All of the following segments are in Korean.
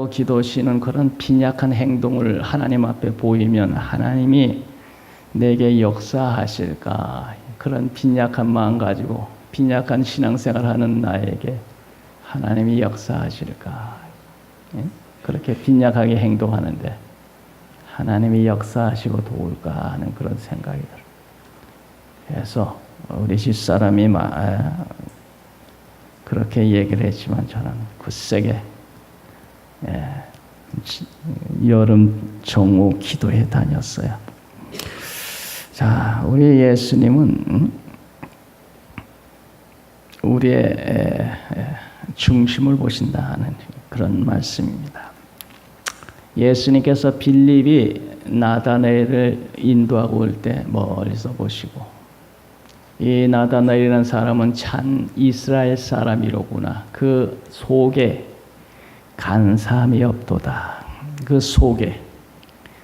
기도시는 그런 빈약한 행동을 하나님 앞에 보이면 하나님이 내게 역사하실까? 그런 빈약한 마음 가지고 빈약한 신앙생활 하는 나에게 하나님이 역사하실까? 그렇게 빈약하게 행동하는데 하나님이 역사하시고 도울까 하는 그런 생각이 들어요. 그래서 우리 집사람이 그렇게 얘기를 했지만 저는 굳세게 여름 정오 기도에 다녔어요. 자, 우리 예수님은 우리의 중심을 보신다는 그런 말씀입니다. 예수님께서 빌립이 나다나엘을 인도하고 올 때 멀리서 보시고 이 나다나엘이라는 사람은 참 이스라엘 사람이로구나. 그 속에 간사함이 없도다. 그 속에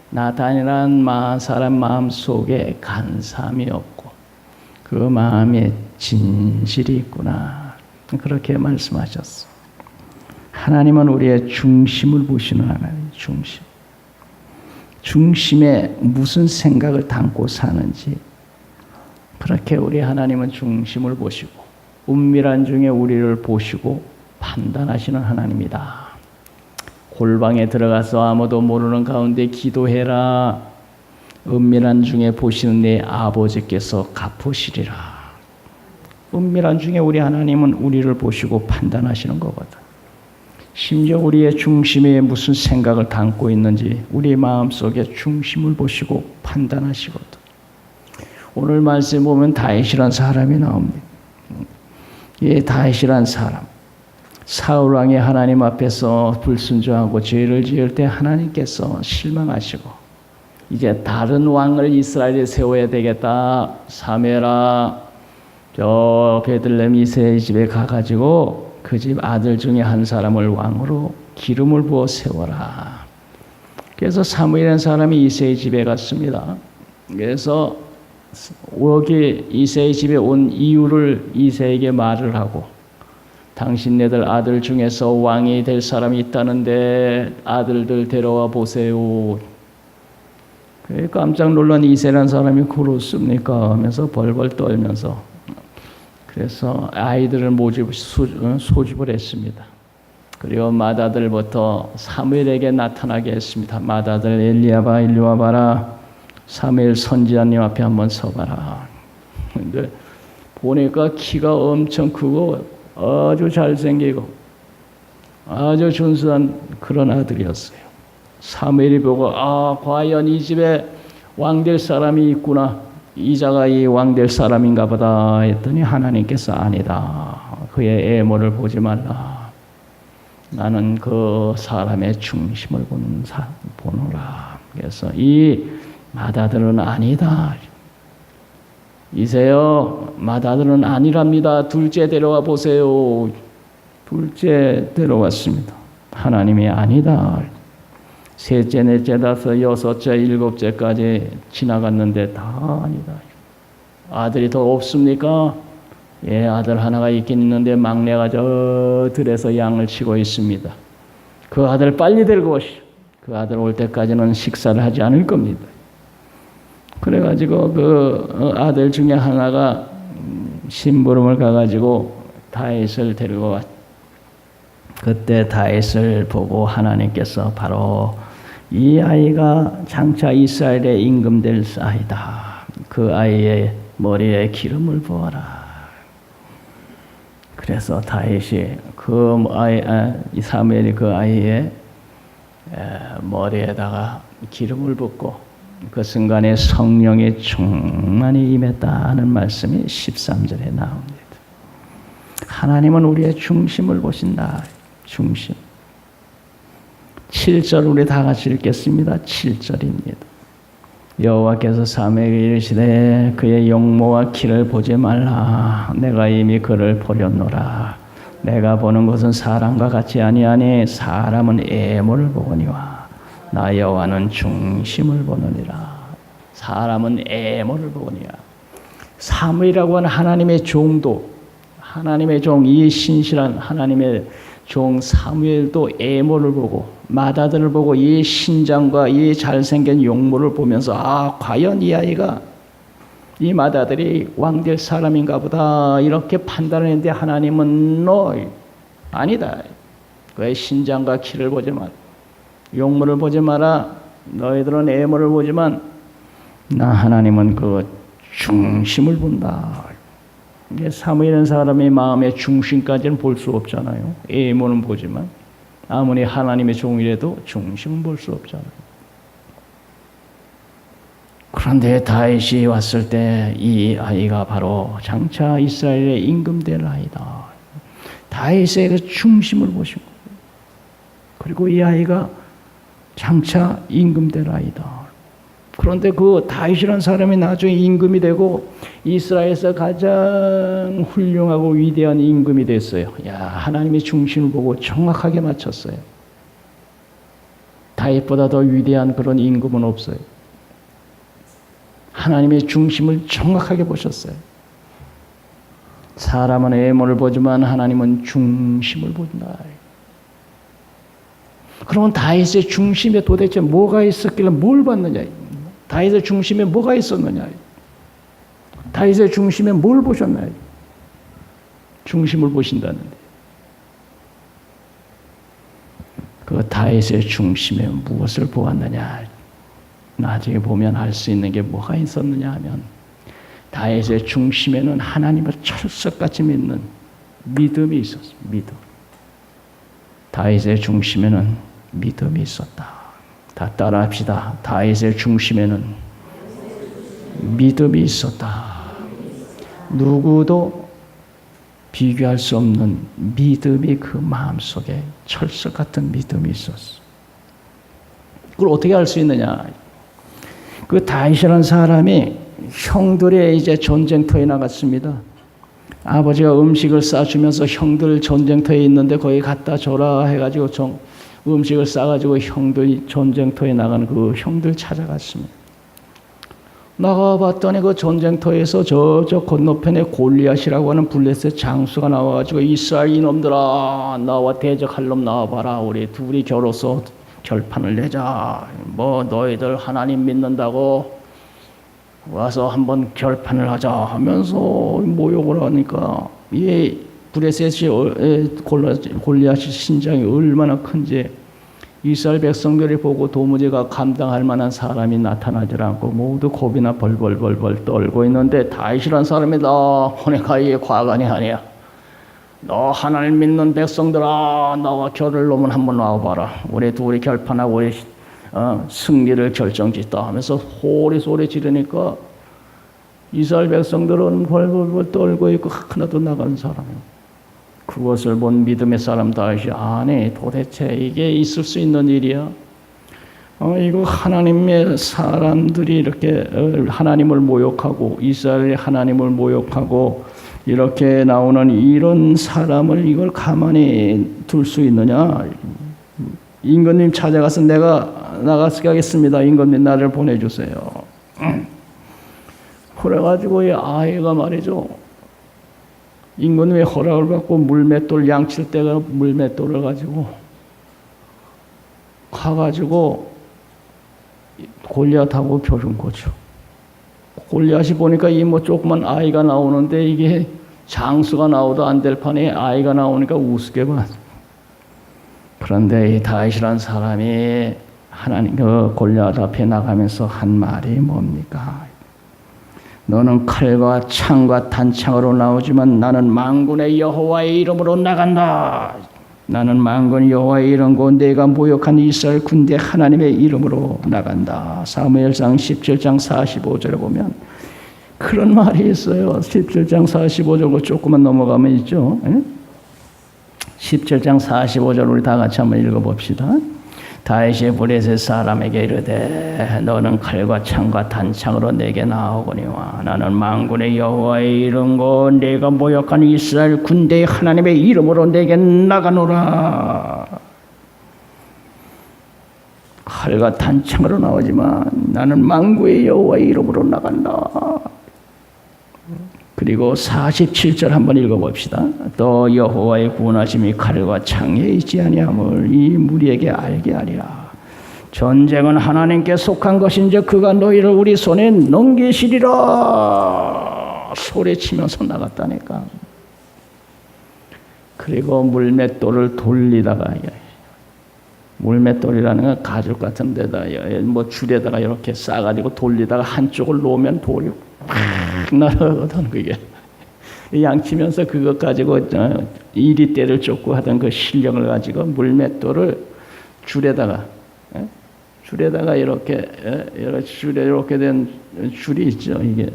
나다나엘이라는 사람 마음 속에 간사함이 없고 그 마음에 진실이 있구나. 그렇게 말씀하셨어. 하나님은 우리의 중심을 보시는 하나님. 중심에 무슨 생각을 담고 사는지 그렇게 우리 하나님은 중심을 보시고 은밀한 중에 우리를 보시고 판단하시는 하나님이다. 골방에 들어가서 아무도 모르는 가운데 기도해라. 은밀한 중에 보시는 내 아버지께서 갚으시리라. 은밀한 중에 우리 하나님은 우리를 보시고 판단하시는 거거든. 심지어 우리의 중심에 무슨 생각을 담고 있는지 우리 마음속에 중심을 보시고 판단하시거든. 오늘 말씀 보면 다윗이란 사람이 나옵니다. 이 다윗이란 사람, 사울 왕이 하나님 앞에서 불순종하고 죄를 지을 때 하나님께서 실망하시고 이제 다른 왕을 이스라엘에 세워야 되겠다. 사무엘아, 저 베들레헴 이새의 집에 가가지고 그 집 아들 중에 한 사람을 왕으로 기름을 부어 세워라. 그래서 사무엘이라는 사람이 이새의 집에 갔습니다. 그래서 여기 이새의 집에 온 이유를 이새에게 말을 하고 당신네들 아들 중에서 왕이 될 사람이 있다는데 아들들 데려와 보세요. 깜짝 놀란 이새라는 사람이 그렇습니까? 하면서 벌벌 떨면서 그래서 아이들을 소집을 했습니다. 그리고 맏아들부터 사무엘에게 나타나게 했습니다. 맏아들 엘리야바 일리 와봐라. 사무엘 선지자님 앞에 한번 서봐라. 근데 보니까 키가 엄청 크고 아주 잘생기고 아주 준수한 그런 아들이었어요. 사무엘이 보고 과연 이 집에 왕 될 사람이 있구나. 이자가 이 왕 될 사람인가 보다 했더니 하나님께서 아니다. 그의 애모를 보지 말라. 나는 그 사람의 중심을 보노라. 그래서 이 맏아들은 아니다. 이세요, 맏아들은 아니랍니다. 둘째 데려와 보세요. 둘째 데려왔습니다. 하나님이 아니다. 셋째, 넷째, 다섯, 여섯째, 일곱째까지 지나갔는데 다 아니다. 아들이 더 없습니까? 예, 아들 하나가 있긴 있는데 막내가 저 들에서 양을 치고 있습니다. 그 아들 빨리 데리고 오시오. 그 아들 올 때까지는 식사를 하지 않을 겁니다. 그래가지고 그 아들 중에 하나가 심부름을 가가지고 다윗을 데리고 왔. 그때 다윗을 보고 하나님께서 바로 이 아이가 장차 이스라엘의 임금 될 아이다. 그 아이의 머리에 기름을 부어라. 그래서 다윗이 사무엘이 그 아이의 머리에다가 기름을 붓고 그 순간에 성령의 충만히 임했다는 말씀이 13절에 나옵니다. 하나님은 우리의 중심을 보신다. 중심. 7절 우리 다 같이 읽겠습니다. 7절입니다. 여호와께서 사무엘에게 이르시되 그의 용모와 키를 보지 말라. 내가 이미 그를 보렸노라. 내가 보는 것은 사람과 같이 아니하니 사람은 애모를 보거니와 나 여호와는 중심을 보느니라. 사람은 애모를 보거니와. 사무엘이라고 하는 하나님의 종도, 하나님의 종, 이 신실한 하나님의 종 사무엘도 에모를 보고 맏아들을 보고 이 신장과 이 잘생긴 용모를 보면서 과연 이 아이가 이 맏아들이 왕 될 사람인가 보다 이렇게 판단을 했는데 하나님은 너 아니다. 그의 신장과 키를 보지 마라. 용모를 보지 마라. 너희들은 에모를 보지만 나 하나님은 그 중심을 본다. 사무엘은 사람의 마음의 중심까지는 볼 수 없잖아요. 에모는 보지만 아무리 하나님의 종이라도 중심은 볼 수 없잖아요. 그런데 다윗이 왔을 때 이 아이가 바로 장차 이스라엘의 임금될 아이다. 다윗의 그 중심을 보신 거예요. 그리고 이 아이가 장차 임금될 아이다. 그런데 그 다윗이라는 사람이 나중에 임금이 되고 이스라엘에서 가장 훌륭하고 위대한 임금이 됐어요. 하나님의 중심을 보고 정확하게 맞췄어요. 다윗보다 더 위대한 그런 임금은 없어요. 하나님의 중심을 정확하게 보셨어요. 사람은 외모를 보지만 하나님은 중심을 본다. 그러면 다윗의 중심에 도대체 뭐가 있었길래 뭘 봤느냐? 다윗의 중심에 뭐가 있었느냐? 다윗의 중심에 뭘 보셨나요? 중심을 보신다는데 그 다윗의 중심에 무엇을 보았느냐? 나중에 보면 알 수 있는 게 뭐가 있었느냐 하면 다윗의 중심에는 하나님을 철석같이 믿는 믿음이 있었어요. 믿음. 다윗의 중심에는 믿음이 있었다. 다 따라합시다. 다윗의 중심에는 믿음이 있었다. 누구도 비교할 수 없는 믿음이 그 마음속에 철석 같은 믿음이 있었어. 그걸 어떻게 알 수 있느냐? 그 다윗이라는 사람이 형들의 이제 전쟁터에 나갔습니다. 아버지가 음식을 싸주면서 형들 전쟁터에 있는데 거기 갖다 줘라 해가지고 음식을 싸가지고 형들이 전쟁터에 나가는 그 형들 찾아갔습니다. 나가봤더니 그 전쟁터에서 저쪽 건너편에 골리앗이라고 하는 블레셋 장수가 나와가지고 이스라엘 이놈들아 나와 대적할 놈 나와봐라. 우리 둘이 겨뤄서 결판을 내자. 뭐 너희들 하나님 믿는다고 와서 한번 결판을 하자 하면서 모욕을 하니까 이 블레셋이 골리앗이 신장이 얼마나 큰지 이스라엘 백성들이 보고 도무지가 감당할 만한 사람이 나타나질 않고 모두 겁이나 벌벌 떨고 있는데 다윗이라는 사람이 너 호네가이의 과관이 아니야. 너 하나님 믿는 백성들아 나와 결을 놓으면 한번 와봐라. 우리 둘이 결판하고 우리 승리를 결정짓다 하면서 호리 소리 지르니까 이스라엘 백성들은 벌벌 떨고 있고 하나도 나가는 사람이에요. 그것을 본 믿음의 사람 다윗이 아니 도대체 이게 있을 수 있는 일이야? 이거 하나님의 사람들이 이렇게 하나님을 모욕하고 이스라엘의 하나님을 모욕하고 이렇게 나오는 이런 사람을 이걸 가만히 둘 수 있느냐? 임금님 찾아가서 내가 나가서 가겠습니다. 임금님 나를 보내주세요. 그래가지고 이 아이가 말이죠. 임금님의 허락을 받고 물맷돌 양칠 때가 물맷돌을 가지고 가가지고 골리앗하고 겨룬 거죠. 골리앗이 보니까 이 뭐 조그만 아이가 나오는데 이게 장수가 나오도 안 될 판에 아이가 나오니까 우습게 봐. 그런데 이 다윗이라는 사람이 하나님 그 골리앗 앞에 나가면서 한 말이 뭡니까? 너는 칼과 창과 단창으로 나오지만 나는 만군의 여호와의 이름으로 나간다. 나는 만군 여호와의 이름과 내가 모욕한 이스라엘 군대 하나님의 이름으로 나간다. 사무엘상 17장 45절에 보면 그런 말이 있어요. 17장 45절로 조금만 넘어가면 있죠. 17장 45절 우리 다 같이 한번 읽어봅시다. 다윗이 블레셋 사람에게 이르되 너는 칼과 창과 단창으로 내게 나오거니와 나는 만군의 여호와의 이름과 내가 모욕한 이스라엘 군대의 하나님의 이름으로 내게 나가노라. 칼과 단창으로 나오지만 나는 만군의 여호와의 이름으로 나간다. 그리고 47절 한번 읽어봅시다. 또 여호와의 구원하심이 칼과 창에 있지 아니함을 이 무리에게 알게 하리라. 전쟁은 하나님께 속한 것인지 그가 너희를 우리 손에 넘기시리라. 소리치면서 나갔다니까. 그리고 물맷돌을 돌리다가, 물맷돌이라는 건 가죽 같은 데다 뭐 줄에다가 이렇게 싸가지고 돌리다가 한쪽을 놓으면 돌이 확 날아가거든. 그게 양치면서 그것 가지고 이리떼를 쫓고 하던 그 실력을 가지고 물맷돌을 줄에다가 이렇게 줄에 이렇게 된 줄이 있죠. 이게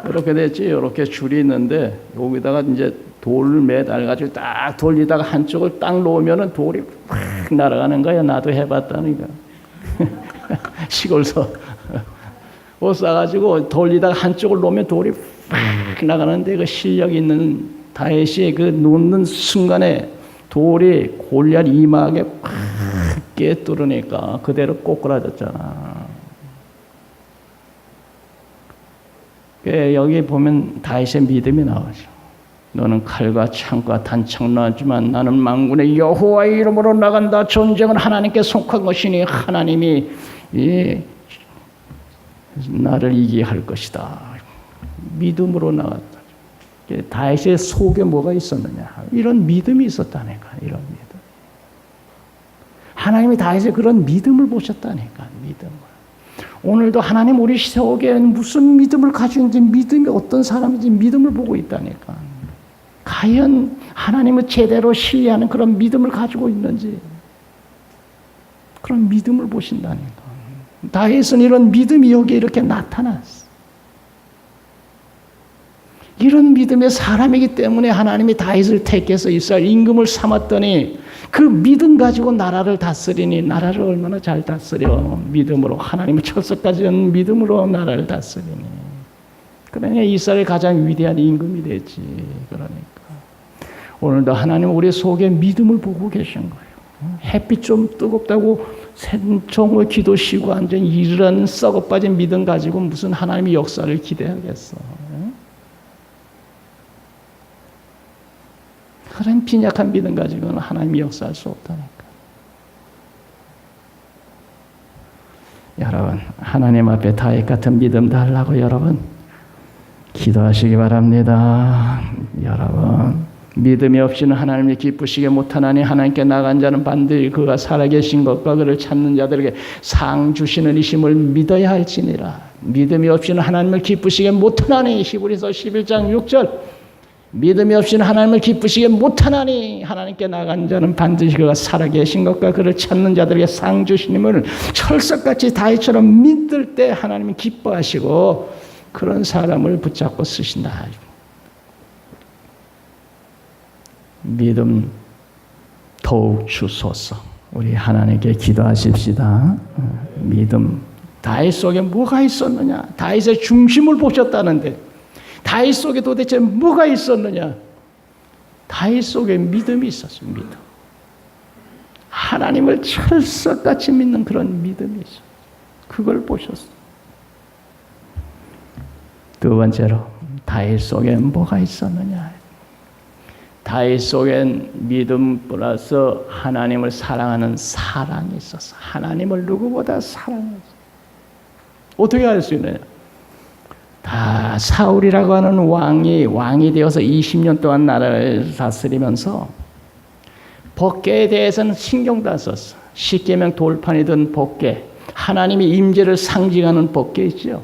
이렇게 됐지. 이렇게 줄이 있는데 여기다가 이제 돌을 매달가지고 딱 돌리다가 한쪽을 딱 놓으면은 돌이 확 날아가는 거야. 나도 해봤다니까. 시골서 옷 싸가지고 돌리다가 한쪽을 놓으면 돌이 확 나가는데 그 실력 있는 다윗이 그 놓는 순간에 돌이 골리앗 이마에 확 깨뚫으니까 그대로 꼬꾸라졌잖아. 여기 보면 다윗의 믿음이 나오죠. 너는 칼과 창과 단창 나지만 나는 만군의 여호와의 이름으로 나간다. 전쟁은 하나님께 속한 것이니 하나님이 나를 이기게 할 것이다. 믿음으로 나갔다. 다윗의 속에 뭐가 있었느냐? 이런 믿음이 있었다니까. 이런 믿음. 하나님이 다윗의 그런 믿음을 보셨다니까. 믿음을. 오늘도 하나님 우리 속에 무슨 믿음을 가지고 있는지, 믿음이 어떤 사람인지 믿음을 보고 있다니까. 과연 하나님을 제대로 신뢰하는 그런 믿음을 가지고 있는지, 그런 믿음을 보신다니까. 다윗은 이런 믿음이 여기 이렇게 나타났어. 이런 믿음의 사람이기 때문에 하나님이 다윗을 택해서 이스라엘 임금을 삼았더니 그 믿음 가지고 나라를 다스리니 나라를 얼마나 잘 다스려. 믿음으로 하나님의 철석까지 한 믿음으로 나라를 다스리니. 그러니까 이스라엘 가장 위대한 임금이 됐지. 그러니까 오늘도 하나님 우리 속에 믿음을 보고 계신 거예요. 햇빛 좀 뜨겁다고 생총을 기도 쉬고 앉은 이런 썩어빠진 믿음 가지고 무슨 하나님의 역사를 기대하겠어. 그런 빈약한 믿음 가지고는 하나님이 역사할 수 없다니까. 여러분, 하나님 앞에 다윗 같은 믿음 달라고 여러분 기도하시기 바랍니다. 여러분, 믿음이 없이는 하나님이 기쁘시게 못하나니 하나님께 나간 자는 반드시 그가 살아계신 것과 그를 찾는 자들에게 상 주시는 이심을 믿어야 할지니라. 믿음이 없이는 하나님을 기쁘시게 못하나니. 히브리서 11장 6절. 믿음이 없이는 하나님을 기쁘시게 못하나니 하나님께 나간 자는 반드시 그가 살아계신 것과 그를 찾는 자들에게 상 주시님을 철석같이 다윗처럼 믿을 때 하나님은 기뻐하시고 그런 사람을 붙잡고 쓰신다. 믿음 더욱 주소서. 우리 하나님께 기도하십시다. 믿음. 다윗 속에 뭐가 있었느냐? 다윗의 중심을 보셨다는데 다윗 속에 도대체 뭐가 있었느냐? 다윗 속에 믿음이 있었어요. 믿음. 하나님을 철석같이 믿는 그런 믿음이 있어요. 그걸 보셨어요. 두 번째로 다윗 속에 뭐가 있었느냐? 다윗 속엔 믿음 플러스 하나님을 사랑하는 사랑이 있었어. 하나님을 누구보다 사랑했어. 어떻게 할 수 있느냐? 다 사울이라고 하는 왕이 되어서 20년 동안 나라를 다스리면서 법궤에 대해서는 신경도 안 썼어. 십계명 돌판이든 법궤, 하나님의 임재를 상징하는 법궤 있죠.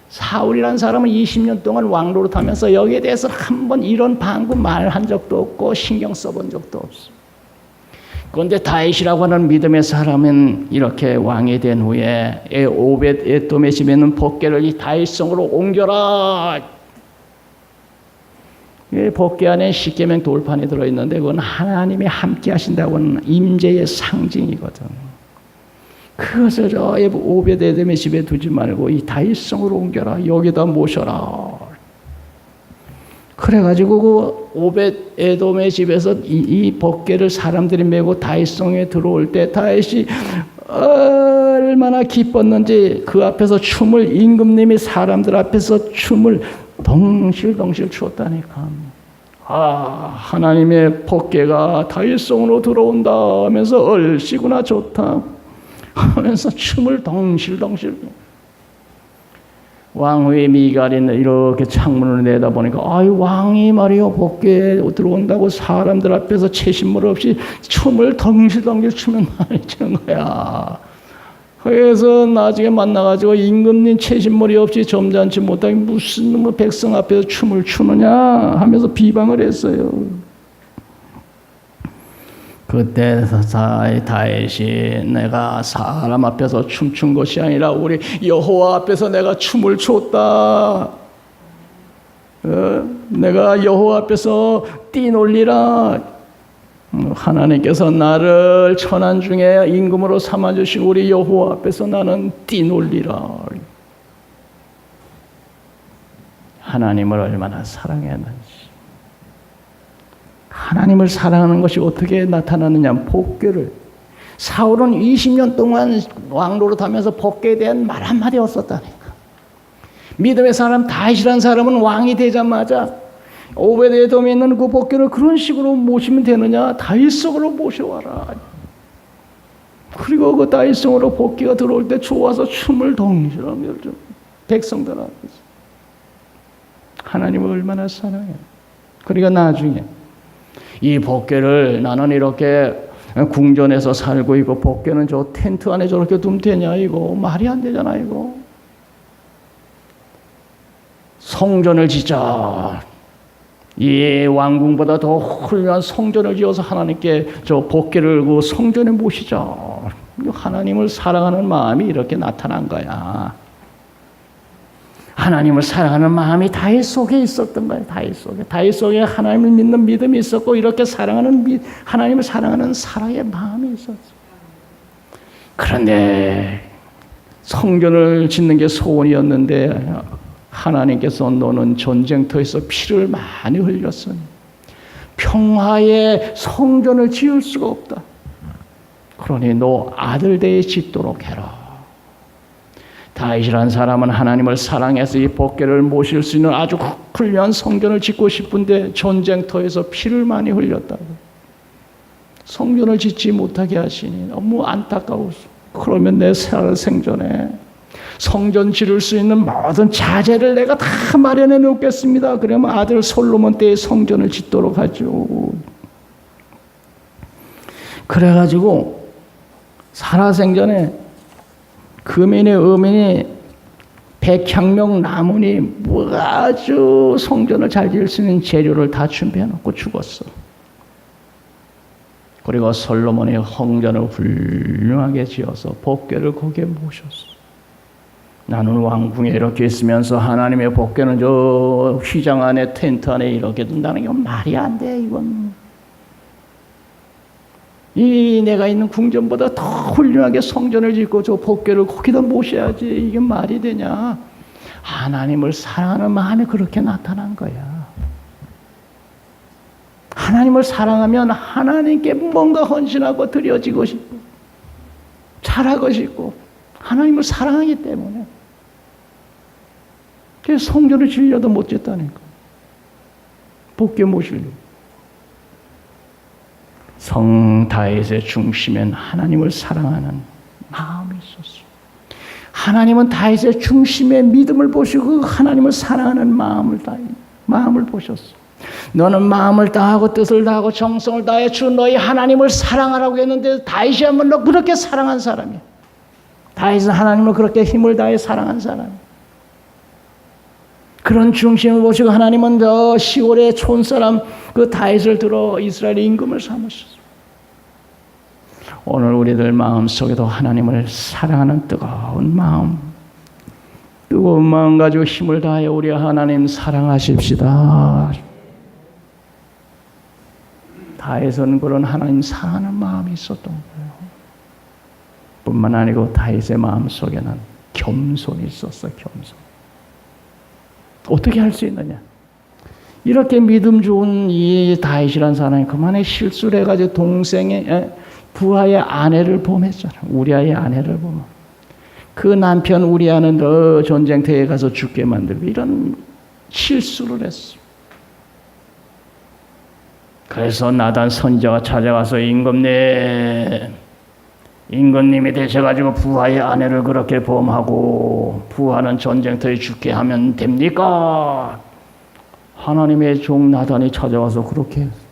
사울이라는 사람은 20년 동안 왕노릇하면서 여기에 대해서 한번 이런 방구 말한 적도 없고 신경 써본 적도 없어. 그런데 다윗이라고 하는 믿음의 사람은 이렇게 왕이 된 후에 오벳 에돔의 집에 있는 법궤를 이 다윗성으로 옮겨라. 이 법궤 안에 십계명 돌판이 들어있는데 그건 하나님이 함께 하신다고 하는 임재의 상징이거든. 그것을 저 오벳 에돔의 집에 두지 말고 이 다윗성으로 옮겨라. 여기다 모셔라. 그래가지고 그 오벳 에돔의 집에서 이 법궤를 사람들이 메고 다윗성에 들어올 때 다윗이 얼마나 기뻤는지 그 앞에서 춤을 임금님이 사람들 앞에서 춤을 덩실덩실 추웠다니까. 하나님의 법궤가 다윗성으로 들어온다 하면서 얼씨구나 좋다 하면서 춤을 덩실덩실. 왕후의 미갈은 이렇게 창문을 내다보니까 왕이 말이요 법궤에 들어온다고 사람들 앞에서 채신물 없이 춤을 덩실덩실 추면 말이는 거야. 그래서 나중에 만나가지고 임금님 채신물이 없이 점잖지 못하게 무슨 백성 앞에서 춤을 추느냐 하면서 비방을 했어요. 그때 다윗이 내가 사람 앞에서 춤춘 것이 아니라 우리 여호와 앞에서 내가 춤을 췄다. 내가 여호와 앞에서 뛰놀리라. 하나님께서 나를 천한 중에 임금으로 삼아주신 우리 여호와 앞에서 나는 뛰놀리라. 하나님을 얼마나 사랑했는지. 하나님을 사랑하는 것이 어떻게 나타나느냐. 법궤를. 사울은 20년 동안 왕노릇 하면서 법궤에 대한 말 한마디 없었다니까. 믿음의 사람 다윗이라는 사람은 왕이 되자마자 오베드에돔에 있는 그 법궤를 그런 식으로 모시면 되느냐. 다윗성으로 모셔와라. 그리고 그 다윗성으로 법궤가 들어올 때 좋아서 춤을 덩실하며 백성들 앞에서. 하나님을 얼마나 사랑해. 그러니까 나중에 이 법궤를 나는 이렇게 궁전에서 살고 있고 법궤는 저 텐트 안에 저렇게 두면 되냐 이거 말이 안 되잖아 이거. 성전을 짓자. 이 왕궁보다 더 훌륭한 성전을 지어서 하나님께 저 법궤를 그 성전에 모시자. 하나님을 사랑하는 마음이 이렇게 나타난 거야. 하나님을 사랑하는 마음이 다윗 속에 있었던 거예요. 다윗 속에 하나님을 믿는 믿음이 있었고 이렇게 하나님을 사랑하는 사랑의 마음이 있었어. 그런데 성전을 짓는 게 소원이었는데 하나님께서 너는 전쟁터에서 피를 많이 흘렸으니 평화의 성전을 지을 수가 없다. 그러니 너 아들 대에 짓도록 해라. 다윗이라는 사람은 하나님을 사랑해서 이 법궤를 모실 수 있는 아주 훌륭한 성전을 짓고 싶은데 전쟁터에서 피를 많이 흘렸다고. 성전을 짓지 못하게 하시니 너무 안타까워서 그러면 내 살생전에 성전 지을 수 있는 모든 자재를 내가 다 마련해 놓겠습니다. 그러면 아들 솔로몬 때의 성전을 짓도록 하죠. 그래가지고 살아생전에 금인의 어민이 백향명 나무니 아주 성전을 잘 지을 수 있는 재료를 다 준비해 놓고 죽었어. 그리고 솔로몬이 성전을 훌륭하게 지어서 법궤를 거기에 모셨어. 나는 왕궁에 이렇게 있으면서 하나님의 법궤는 저 휘장 안에 텐트 안에 이렇게 둔다는 게 말이 안 돼. 이건 이 내가 있는 궁전보다 더 훌륭하게 성전을 짓고 저 법궤를 거기다 모셔야지. 이게 말이 되냐. 하나님을 사랑하는 마음이 그렇게 나타난 거야. 하나님을 사랑하면 하나님께 뭔가 헌신하고 드려지고 싶고 잘하고 싶고 하나님을 사랑하기 때문에 그래서 성전을 지으려도 못 짓다니까. 법궤 모시려고. 성 다윗의 중심엔 하나님을 사랑하는 마음이 있었어. 하나님은 다윗의 중심에 믿음을 보시고 하나님을 사랑하는 마음을 보셨어. 너는 마음을 다하고 뜻을 다하고 정성을 다해 주 너희 하나님을 사랑하라고 했는데 다윗이 한번 너 그렇게 사랑한 사람이야. 다윗은 하나님을 그렇게 힘을 다해 사랑한 사람이야. 그런 중심을 보시고 하나님은 저 시골의 촌사람 그 다윗을 들어 이스라엘의 임금을 삼으셨어. 오늘 우리들 마음속에도 하나님을 사랑하는 뜨거운 마음 가지고 힘을 다해 우리 하나님 사랑하십시다. 다윗은 그런 하나님 사랑하는 마음이 있었던 거예요. 뿐만 아니고 다윗의 마음속에는 겸손이 있었어. 겸손. 어떻게 할 수 있느냐? 이렇게 믿음 좋은 이 다윗이라는 사람이 그만에 실수를 해가지고 동생의 부하의 아내를 범했잖아. 우리아의 아내를 범. 그 남편 우리아는 너 전쟁터에 가서 죽게 만들고 이런 실수를 했어. 그래서 나단 선지자가 찾아가서 임금님이 되셔가지고 부하의 아내를 그렇게 범하고 부하는 전쟁터에 죽게 하면 됩니까? 하나님의 종 나단이 찾아와서 그렇게 했어.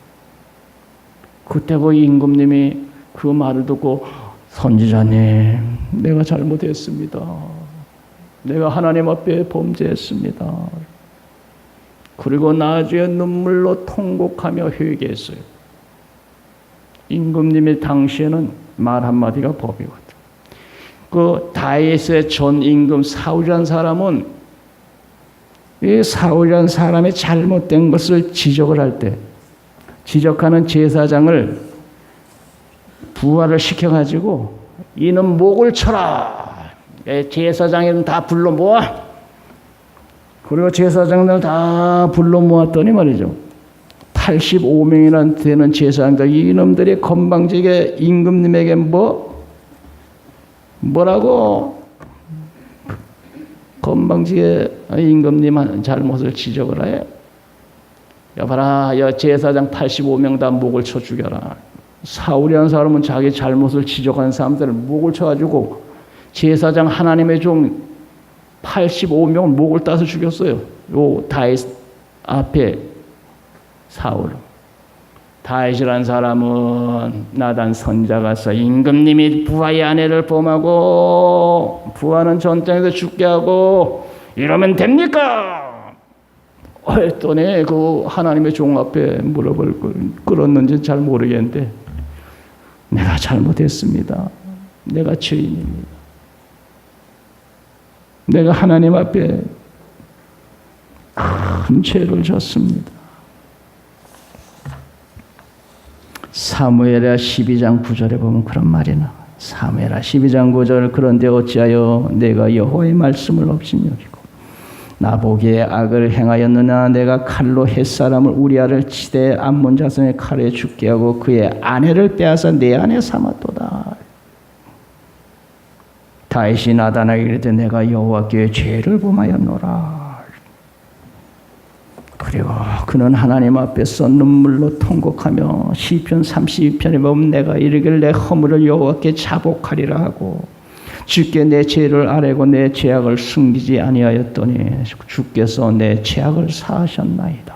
그때 그 임금님이 그 말을 듣고 선지자님, 내가 잘못했습니다. 내가 하나님 앞에 범죄했습니다. 그리고 나중에 눈물로 통곡하며 회개했어요. 임금님이 당시에는 말 한마디가 법이거든. 그 다윗의 전 임금 사울이라는 사람은 이 사울이라는 사람의 잘못된 것을 지적을 할 때 지적하는 제사장을 부하를 시켜가지고 이는 목을 쳐라. 제사장들은 다 불러 모아. 그리고 제사장들 다 불러 모았더니 말이죠. 85명이나 되는 제사장들 이놈들이 건방지게 임금님에게 뭐라고 건방지게 임금님 잘못을 지적을 해. 여봐라, 제사장 85명 다 목을 쳐 죽여라. 사울이라는 사람은 자기 잘못을 지적하는 사람들을 목을 쳐가지고 제사장 하나님의 종 85명을 목을 따서 죽였어요. 요 다윗 앞에 사울. 다윗이라는 사람은 나단 선지자가 가서 임금님이 부하의 아내를 범하고 부하는 전쟁에서 죽게 하고 이러면 됩니까? 했더니 그 하나님의 종 앞에 무릎을 꿇었는지 잘 모르겠는데 내가 잘못했습니다. 내가 죄인입니다. 내가 하나님 앞에 큰 죄를 졌습니다. 사무엘하 12장 9절에 보면 그런 말이 나와요. 사무엘하 12장 9절 그런데 어찌하여 내가 여호와의 말씀을 없인 여기고 나보기에 악을 행하였느냐. 내가 칼로 햇사람을 우리아를 치되 암몬 자손의 칼에 죽게 하고 그의 아내를 빼앗아 내 아내 삼았도다. 다윗이 나단에게 이르되 내가 여호와께 죄를 범하였노라. 그리고 그는 하나님 앞에서 눈물로 통곡하며 시편 32편에 보면 내가 이르기를 내 허물을 여호와께 자복하리라 하고 주께 내 죄를 아뢰고 내 죄악을 숨기지 아니하였더니 주께서 내 죄악을 사하셨나이다.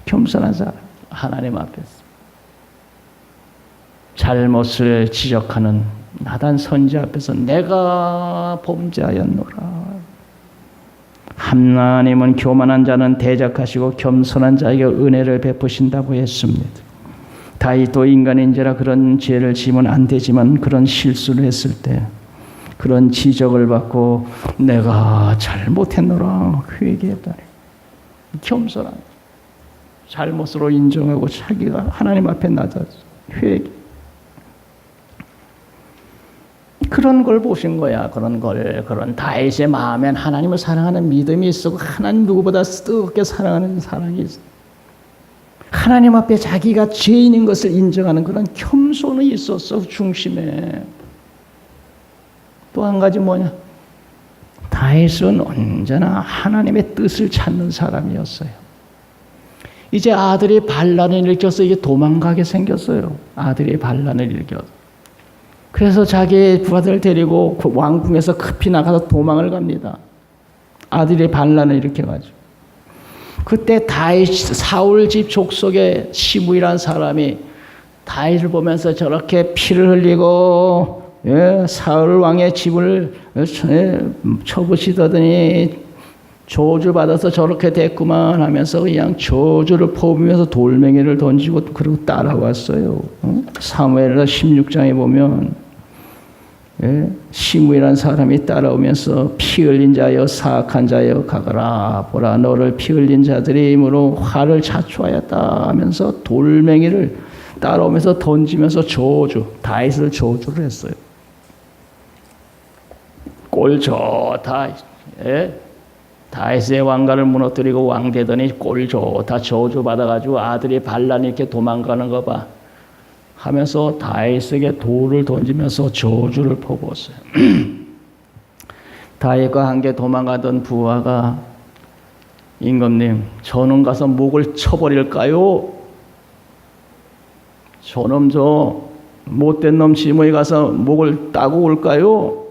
겸손한 사람 하나님 앞에서 잘못을 지적하는 나단 선지 앞에서 내가 범죄하였노라. 하나님은 교만한 자는 대적하시고 겸손한 자에게 은혜를 베푸신다고 했습니다. 다윗도 인간인지라 그런 죄를 지으면 안 되지만 그런 실수를 했을 때 그런 지적을 받고 내가 잘못했노라 회개했다니 겸손한 잘못으로 인정하고 자기가 하나님 앞에 낮아서 회개 그런 걸 보신 거야. 그런 다윗의 마음엔 하나님을 사랑하는 믿음이 있었고 하나님 누구보다 뜨겁게 사랑하는 사랑이 있어. 하나님 앞에 자기가 죄인인 것을 인정하는 그런 겸손이 있었어. 중심에. 또 한 가지 뭐냐? 다윗은 언제나 하나님의 뜻을 찾는 사람이었어요. 이제 아들이 반란을 일으켜서 이게 도망가게 생겼어요. 아들이 반란을 일으켜서. 그래서 자기 부하들을 데리고 왕궁에서 급히 나가서 도망을 갑니다. 아들이 반란을 일으켜가지고. 그때 다윗 사울 집 족속의 시므이라는 사람이 다윗을 보면서 저렇게 피를 흘리고 사울 왕의 집을 쳐부시더니 저주받아서 저렇게 됐구만 하면서 그냥 저주를 퍼부으면서 돌멩이를 던지고 그리고 따라왔어요. 사무엘하 16장에 보면 시므이라는 사람이 따라오면서 피 흘린 자여 사악한 자여 가거라 보라 너를 피 흘린 자들의 힘으로 화를 자초하였다 하면서 돌멩이를 따라오면서 던지면서 다윗을 저주를 했어요. 꼴 좋다. 다윗의 왕가를 무너뜨리고 왕 되더니 꼴 좋다. 저주 받아가지고 아들이 반란이 이렇게 도망가는 거 봐. 하면서 다윗에게 돌을 던지면서 저주를 퍼부었어요. 다윗과 함께 도망가던 부하가 임금님, 저놈 가서 목을 쳐버릴까요? 저놈 저 못된 놈 지모에 가서 목을 따고 올까요?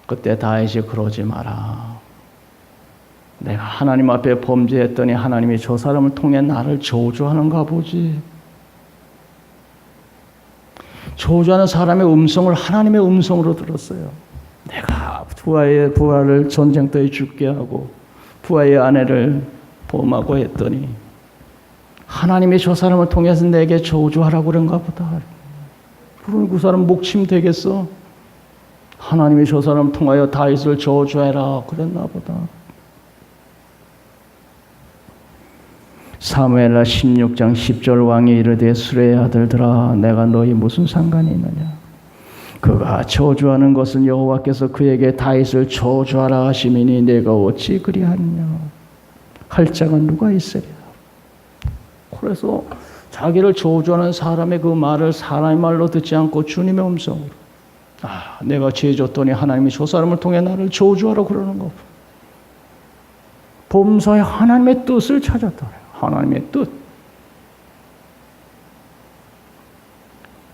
그때 다윗이 그러지 마라. 내가 하나님 앞에 범죄했더니 하나님이 저 사람을 통해 나를 저주하는가 보지. 저주하는 사람의 음성을 하나님의 음성으로 들었어요. 내가 부하를 전쟁터에 죽게 하고 부하의 아내를 범하고 했더니 하나님이 저 사람을 통해서 내게 저주하라고 그런가 보다. 그럼 그 사람 목침 되겠어? 하나님이 저 사람을 통하여 다윗을 저주해라 그랬나 보다. 사무엘하 16장 10절 왕이 이르되 수레의 아들들아 내가 너희 무슨 상관이 있느냐. 그가 저주하는 것은 여호와께서 그에게 다윗을 저주하라 하시미니 내가 어찌 그리하느냐. 할 자가 누가 있으랴. 그래서 자기를 저주하는 사람의 그 말을 사람의 말로 듣지 않고 주님의 음성으로 내가 죄 졌더니 하나님이 저 사람을 통해 나를 저주하라 그러는 거. 범사에 하나님의 뜻을 찾았다. 하나님의 뜻.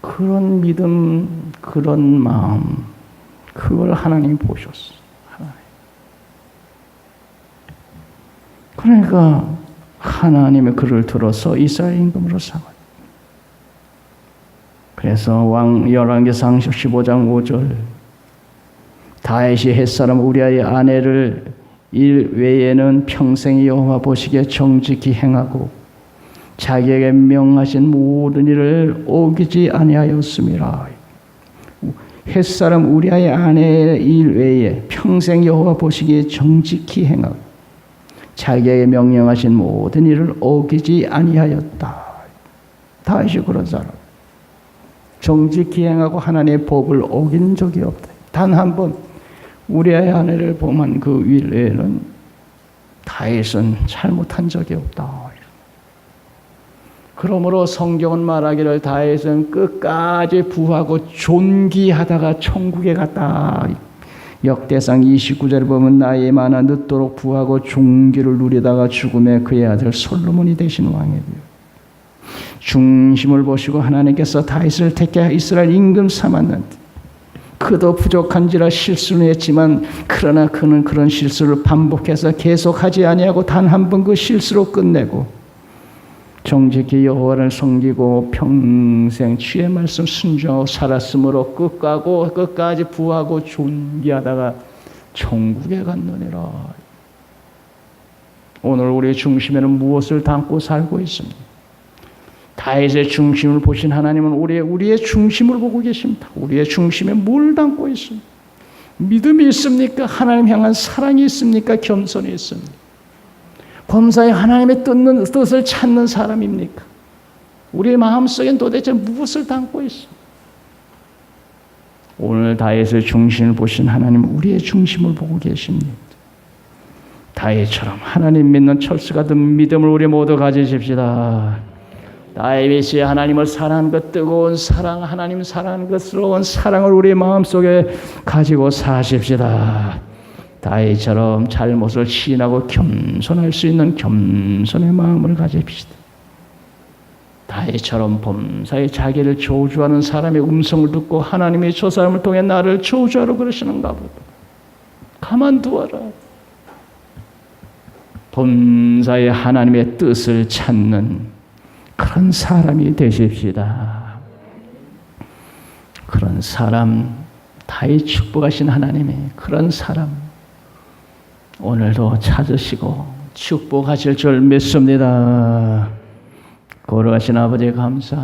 그런 믿음, 그런 마음, 그걸 하나님이 보셨어. 그러니까 하나님의 글을 들어서 이스라엘 임금으로 삼았다. 그래서 열왕기상 15장 5절 다윗이 햇사람 우리아의 아내를 일 외에는 평생 여호와 보시기에 정직히 행하고 자기에게 명하신 모든 일을 어기지 아니하였음이라. 햇사람 우리아의 아내의 일 외에 평생 여호와 보시기에 정직히 행하고 자기에게 명령하신 모든 일을 어기지 아니하였다. 다윗이 그런 사람. 정직히 행하고 하나님의 법을 어긴 적이 없다. 단 한 번 우리아의 아내를 범한 그 외에는 다윗은 잘못한 적이 없다. 그러므로 성경은 말하기를 다윗은 끝까지 부하고 존귀하다가 천국에 갔다. 역대상 29절을 보면 나이 많아 늦도록 부하고 존귀를 누리다가 죽음에 그의 아들 솔로몬이 되신 왕이에요. 중심을 보시고 하나님께서 다윗을 택해 이스라엘 임금 삼았는데 그도 부족한지라 실수는 했지만 그러나 그는 그런 실수를 반복해서 계속하지 아니하고 단 한 번 그 실수로 끝내고 정직히 여호와를 섬기고 평생 주의 말씀 순종하고 살았으므로 끝까지 부하고 존귀하다가 천국에 갔느니라. 오늘 우리의 중심에는 무엇을 담고 살고 있습니까? 다윗의 중심을 보신 하나님은 우리의 중심을 보고 계십니다. 우리의 중심에 뭘 담고 있습니까? 믿음이 있습니까? 하나님 향한 사랑이 있습니까? 겸손이 있습니까? 범사에 하나님의 뜻을 찾는 사람입니까? 우리의 마음속엔 도대체 무엇을 담고 있습니까? 오늘 다윗의 중심을 보신 하나님은 우리의 중심을 보고 계십니다. 다윗처럼 하나님 믿는 철수 같은 믿음을 우리 모두 가지십시다. 다윗이 하나님을 사랑하는 것, 뜨거운 사랑, 하나님 사랑하는 것스러운 사랑을 우리 마음속에 가지고 사십시다. 다윗처럼 잘못을 시인하고 겸손할 수 있는 겸손의 마음을 가집시다. 다윗처럼 범사에 자기를 저주하는 사람의 음성을 듣고 하나님이 저 사람을 통해 나를 저주하러 그러시는가 보다. 가만두어라. 범사에 하나님의 뜻을 찾는 그런 사람이 되십시다. 그런 사람, 다윗 축복하신 하나님이 그런 사람 오늘도 찾으시고 축복하실 줄 믿습니다. 거룩하신 아버지 감사합니다.